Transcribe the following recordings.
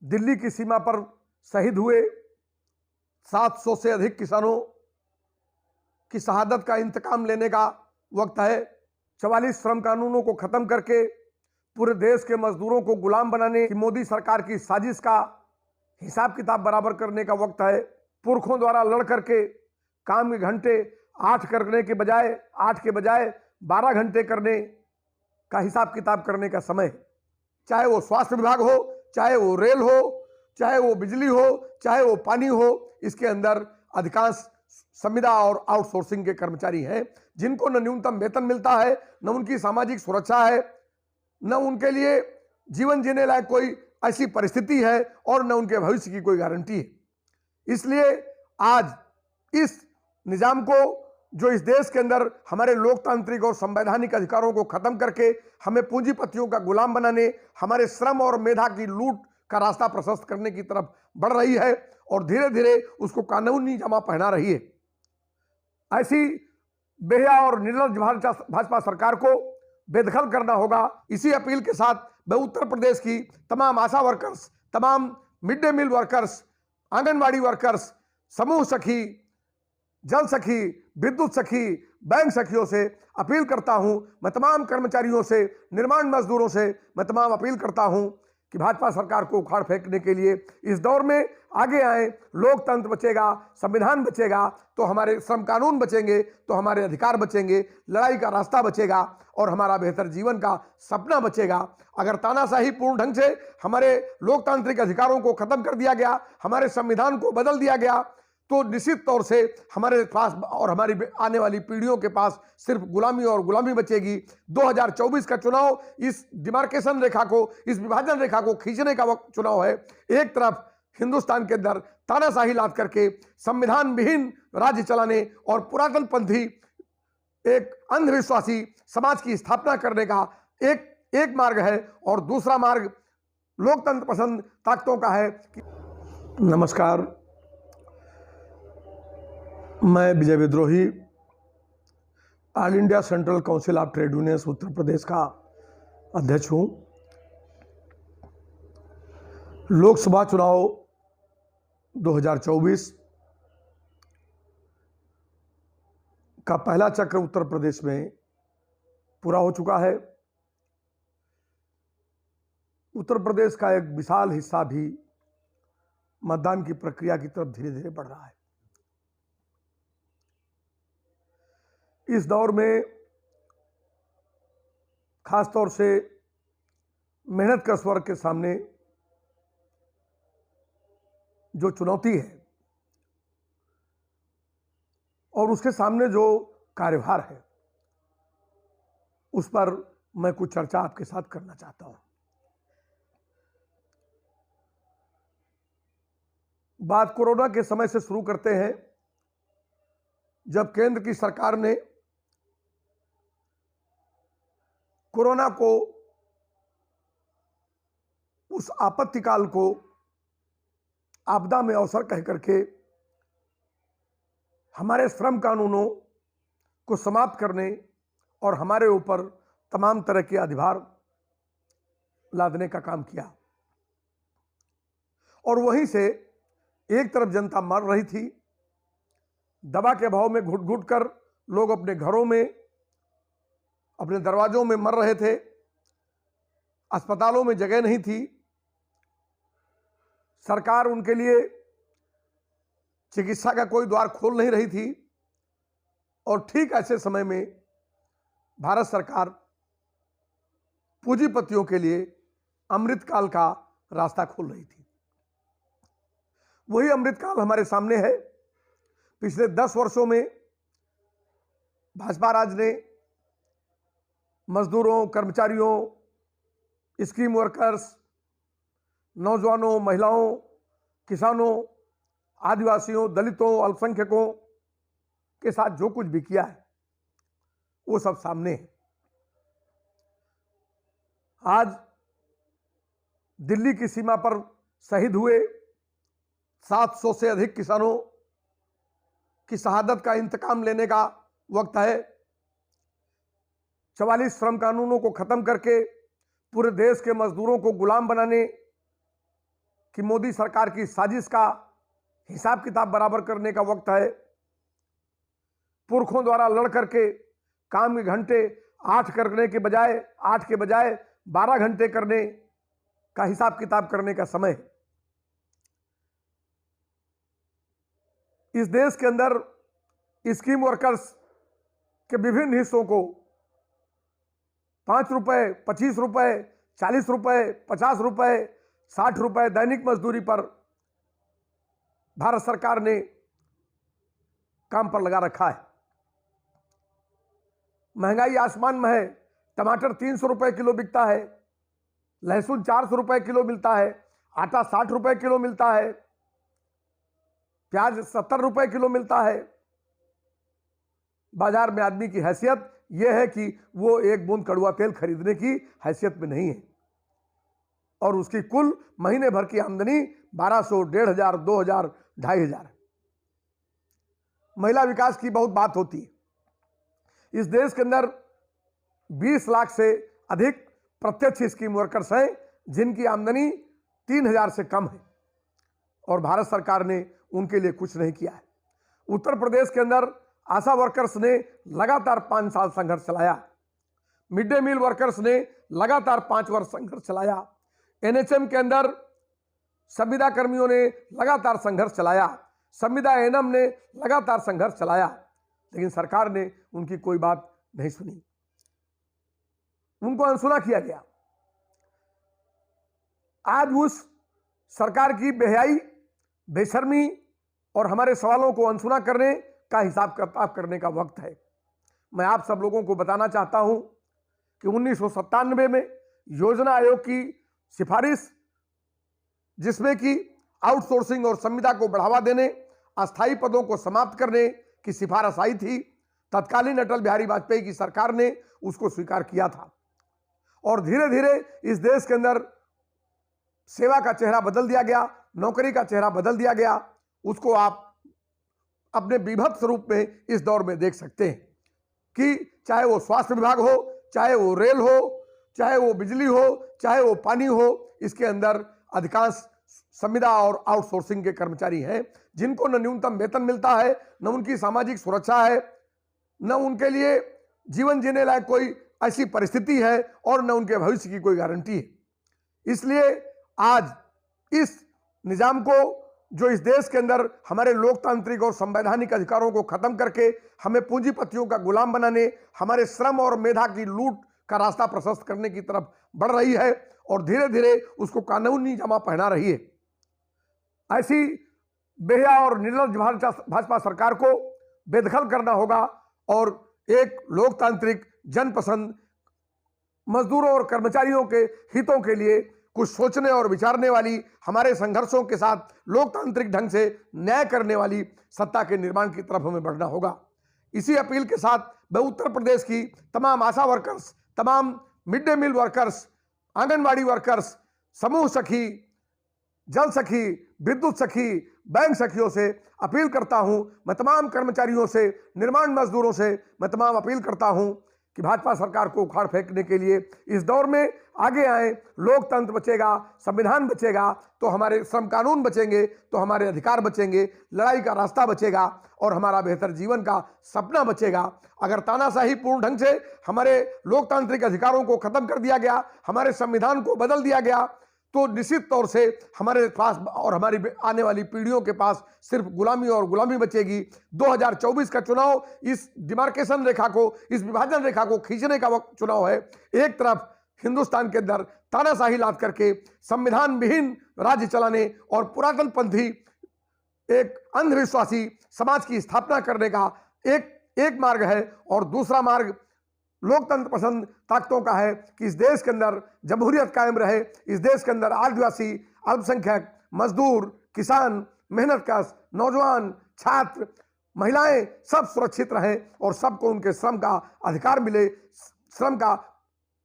दिल्ली की सीमा पर शहीद हुए 700 से अधिक किसानों की शहादत का इंतकाम लेने का वक्त है। 44 श्रम कानूनों को खत्म करके पूरे देश के मजदूरों को गुलाम बनाने की मोदी सरकार की साजिश का हिसाब किताब बराबर करने का वक्त है। पुरखों द्वारा लड़ करके काम के घंटे 8 करने के बजाय 8 के बजाय 12 घंटे करने का हिसाब किताब करने का समय, चाहे वो स्वास्थ्य विभाग हो, चाहे वो रेल हो, चाहे वो बिजली हो, चाहे वो पानी हो, इसके अंदर अधिकांश संविदा और आउटसोर्सिंग के कर्मचारी हैं जिनको न न्यूनतम वेतन मिलता है, न उनकी सामाजिक सुरक्षा है, न उनके लिए जीवन जीने लायक कोई ऐसी परिस्थिति है और न उनके भविष्य की कोई गारंटी है। इसलिए आज इस निजाम को, जो इस देश के अंदर हमारे लोकतांत्रिक और संवैधानिक अधिकारों को खत्म करके हमें पूंजीपतियों का गुलाम बनाने, हमारे श्रम और मेधा की लूट का रास्ता प्रशस्त करने की तरफ बढ़ रही है और धीरे धीरे उसको कानूनी जमा पहना रही है, ऐसी बेहया और निर्लज भाजपा सरकार को बेदखल करना होगा। इसी अपील के साथ मैं उत्तर प्रदेश की तमाम आशा वर्कर्स, तमाम mid day meal workers, anganwadi workers, समूह सखी, जल सखी, विद्युत सखी, बैंक सखियों से अपील करता हूं, मैं तमाम कर्मचारियों से, निर्माण मजदूरों से मैं तमाम अपील करता हूं कि भाजपा सरकार को उखाड़ फेंकने के लिए इस दौर में आगे आए। लोकतंत्र बचेगा, संविधान बचेगा तो हमारे श्रम कानून बचेंगे, तो हमारे अधिकार बचेंगे, लड़ाई का रास्ता बचेगा और हमारा बेहतर जीवन का सपना बचेगा। अगर तानाशाही पूर्ण ढंग से हमारे लोकतांत्रिक अधिकारों को खत्म कर दिया गया, हमारे संविधान को बदल दिया गया, तो निश्चित तौर से हमारे पास और हमारी आने वाली पीढ़ियों के पास सिर्फ गुलामी और गुलामी बचेगी। 2024 का चुनाव इस डिमार्केशन रेखा को, इस विभाजन रेखा को खींचने का वक्त चुनाव है। एक तरफ हिंदुस्तान के अंदर तानाशाही लाद करके संविधान विहीन राज्य चलाने और पुरातनपंथी एक अंधविश्वासी समाज की स्थापना करने का एक मार्ग है और दूसरा मार्ग लोकतंत्र पसंद ताकतों का है। नमस्कार, मैं Vijay Vidrohi, all India central council of trade unions Uttar Pradesh का अध्यक्ष हूं। लोकसभा चुनाव 2024 का पहला चक्र उत्तर प्रदेश में पूरा हो चुका है। उत्तर प्रदेश का एक विशाल हिस्सा भी मतदान की प्रक्रिया की तरफ धीरे धीरे बढ़ रहा है। इस दौर में खासतौर से मेहनत कश वर्ग के सामने जो चुनौती है और उसके सामने जो कार्यभार है, उस पर मैं कुछ चर्चा आपके साथ करना चाहता हूं। बात कोरोना के समय से शुरू करते हैं, जब केंद्र की सरकार ने कोरोना को, उस आपत्तिकाल को आपदा में अवसर कह करके हमारे श्रम कानूनों को समाप्त करने और हमारे ऊपर तमाम तरह के अधिभार लादने का काम किया। और वहीं से एक तरफ जनता मर रही थी, दवा के अभाव में घुट घुट कर लोग अपने घरों में, अपने दरवाजों में मर रहे थे, अस्पतालों में जगह नहीं थी, सरकार उनके लिए चिकित्सा का कोई द्वार खोल नहीं रही थी। और ठीक ऐसे समय में भारत सरकार पूंजीपतियों के लिए अमृतकाल का रास्ता खोल रही थी। वही अमृतकाल हमारे सामने है। पिछले 10 वर्षों में भाजपा राज ने मजदूरों, कर्मचारियों, स्कीम वर्कर्स, नौजवानों, महिलाओं, किसानों, आदिवासियों, दलितों, अल्पसंख्यकों के साथ जो कुछ भी किया है वो सब सामने है। आज दिल्ली की सीमा पर शहीद हुए 700 से अधिक किसानों की शहादत का इंतकाम लेने का वक्त है। 44 श्रम कानूनों को खत्म करके पूरे देश के मजदूरों को गुलाम बनाने कि मोदी सरकार की साजिश का हिसाब किताब बराबर करने का वक्त है। पुरखों द्वारा लड़ करके काम के घंटे 8 करने के बजाय 8 के बजाय 12 घंटे करने का हिसाब किताब करने का समय है। इस देश के अंदर स्कीम वर्कर्स के विभिन्न हिस्सों को 5 रुपए, 25 रुपए, 40 रुपए, 50 रुपए, 60 रुपए दैनिक मजदूरी पर भारत सरकार ने काम पर लगा रखा है। महंगाई आसमान में है। टमाटर 300 रुपए किलो बिकता है, लहसुन 400 रुपए किलो मिलता है, आटा 60 रुपए किलो मिलता है, प्याज 70 रुपए किलो मिलता है। बाजार में आदमी की हैसियत यह है कि वो एक बूंद कड़वा तेल खरीदने की हैसियत में नहीं है और उसकी कुल महीने भर की आमदनी 1200, 1500, 2000, 2500 है। महिला विकास की बहुत बात होती है। इस देश के अंदर 20 लाख से अधिक प्रत्यक्ष स्कीम वर्कर्स हैं जिनकी आमदनी 3000 से कम है और भारत सरकार ने उनके लिए कुछ नहीं किया है। उत्तर प्रदेश के अंदर आशा वर्कर्स ने लगातार 5 साल संघर्ष चलाया। मिड डे मील वर्कर्स ने लगातार 5 वर्ष संघर्ष चलाया। एनएचएम के अंदर संविदा कर्मियों ने लगातार संघर्ष चलाया। संविदा एएनएम ने लगातार संघर्ष चलाया, लेकिन सरकार ने उनकी कोई बात नहीं सुनी, उनको अनसुना किया गया। आज उस सरकार की बेहयाई, बेशर्मी और हमारे सवालों को अनसुना करने का हिसाब किताब करने का वक्त है। मैं आप सब लोगों को बताना चाहता हूं कि 1997 में योजना आयोग की सिफारिश, जिसमें कि आउटसोर्सिंग और संविदा को बढ़ावा देने, अस्थायी पदों को समाप्त करने की सिफारिश आई थी, तत्कालीन अटल बिहारी वाजपेयी की सरकार ने उसको स्वीकार किया था और धीरे धीरे इस देश के अंदर सेवा का चेहरा बदल दिया गया, नौकरी का चेहरा बदल दिया गया। उसको आप अपने विभत्स रूप में इस दौर में देख सकते हैं कि चाहे वो स्वास्थ्य विभाग हो, चाहे वो रेल हो, चाहे वो बिजली हो, चाहे वो पानी हो, इसके अंदर अधिकांश संविदा और आउटसोर्सिंग के कर्मचारी हैं जिनको न न्यूनतम वेतन मिलता है, न उनकी सामाजिक सुरक्षा है, न उनके लिए जीवन जीने लायक कोई ऐसी परिस्थिति है और न उनके भविष्य की कोई गारंटी है। इसलिए आज इस निजाम को, जो इस देश के अंदर हमारे लोकतांत्रिक और संवैधानिक अधिकारों को खत्म करके हमें पूंजीपतियों का गुलाम बनाने, हमारे श्रम और मेधा की लूट का रास्ता प्रशस्त करने की तरफ बढ़ रही है और धीरे धीरे उसको कानूनी जमा पहना रही है, ऐसी बेहया और निर्लज्ज भाजपा सरकार को बेदखल करना होगा और एक लोकतांत्रिक, जनपसंद, मजदूरों और कर्मचारियों के हितों के लिए कुछ सोचने और विचारने वाली, हमारे संघर्षों के साथ लोकतांत्रिक ढंग से न्याय करने वाली सत्ता के निर्माण की तरफ हमें बढ़ना होगा। इसी अपील के साथ मैं उत्तर प्रदेश की तमाम आशा वर्कर्स, तमाम mid day meal workers, anganwadi workers, समूह सखी, जल सखी, विद्युत सखी, बैंक सखियों से अपील करता हूं, मैं तमाम कर्मचारियों से, निर्माण मजदूरों से मैं तमाम अपील करता हूं कि भाजपा सरकार को उखाड़ फेंकने के लिए इस दौर में आगे आए। लोकतंत्र बचेगा, संविधान बचेगा तो हमारे श्रम कानून बचेंगे, तो हमारे अधिकार बचेंगे, लड़ाई का रास्ता बचेगा और हमारा बेहतर जीवन का सपना बचेगा। अगर तानाशाही पूर्ण ढंग से हमारे लोकतांत्रिक अधिकारों को खत्म कर दिया गया, हमारे संविधान को बदल दिया गया, तो निश्चित तौर से हमारे पास और हमारी आने वाली पीढ़ियों के पास सिर्फ गुलामी और गुलामी बचेगी। 2024 का चुनाव इस डिमार्केशन रेखा को, इस विभाजन रेखा को खींचने का चुनाव है। एक तरफ हिंदुस्तान के अंदर तानाशाही लाद करके संविधान विहीन राज्य चलाने और पुरातनपंथी एक अंधविश्वासी समाज की स्थापना करने का एक मार्ग है और दूसरा मार्ग लोकतंत्र पसंद ताकतों का है कि इस देश के अंदर जमहूरियत कायम रहे, इस देश के अंदर आदिवासी, अल्पसंख्यक, मजदूर, किसान, मेहनतकश, नौजवान, छात्र, महिलाएं सब सुरक्षित रहें और सबको उनके श्रम का अधिकार मिले, श्रम का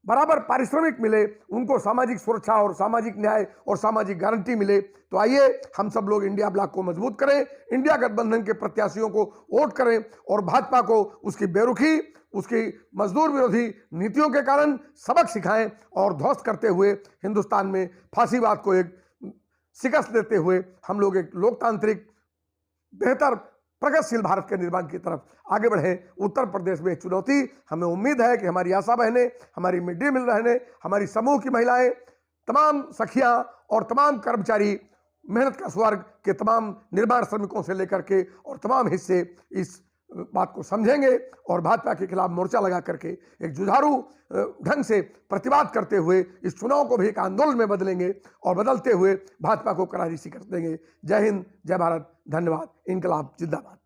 बराबर पारिश्रमिक मिले, उनको सामाजिक सुरक्षा और सामाजिक न्याय और सामाजिक गारंटी मिले। तो आइए हम सब लोग इंडिया ब्लॉक को मजबूत करें, इंडिया गठबंधन के प्रत्याशियों को वोट करें और भाजपा को उसकी बेरुखी, उसकी मजदूर विरोधी नीतियों के कारण सबक सिखाएं और ध्वस्त करते हुए हिंदुस्तान में फांसीवाद को एक शिकस्त देते हुए हम लोग एक लोकतांत्रिक बेहतर प्रगतिशील भारत के निर्माण की तरफ आगे बढ़े। उत्तर प्रदेश में एक चुनौती, हमें उम्मीद है कि हमारी आशा बहनें, हमारी मिड डे मील बहनें, हमारी समूह की महिलाएं, तमाम सखियां और तमाम कर्मचारी, मेहनत का स्वर्ग के तमाम निर्माण श्रमिकों से लेकर के और तमाम हिस्से इस बात को समझेंगे और भाजपा के खिलाफ मोर्चा लगा करके एक जुझारू ढंग से प्रतिवाद करते हुए इस चुनाव को भी एक आंदोलन में बदलेंगे और बदलते हुए भाजपा को करारी शिकस्त देंगे। जय हिंद, जय भारत, धन्यवाद। इनकलाब जिंदाबाद।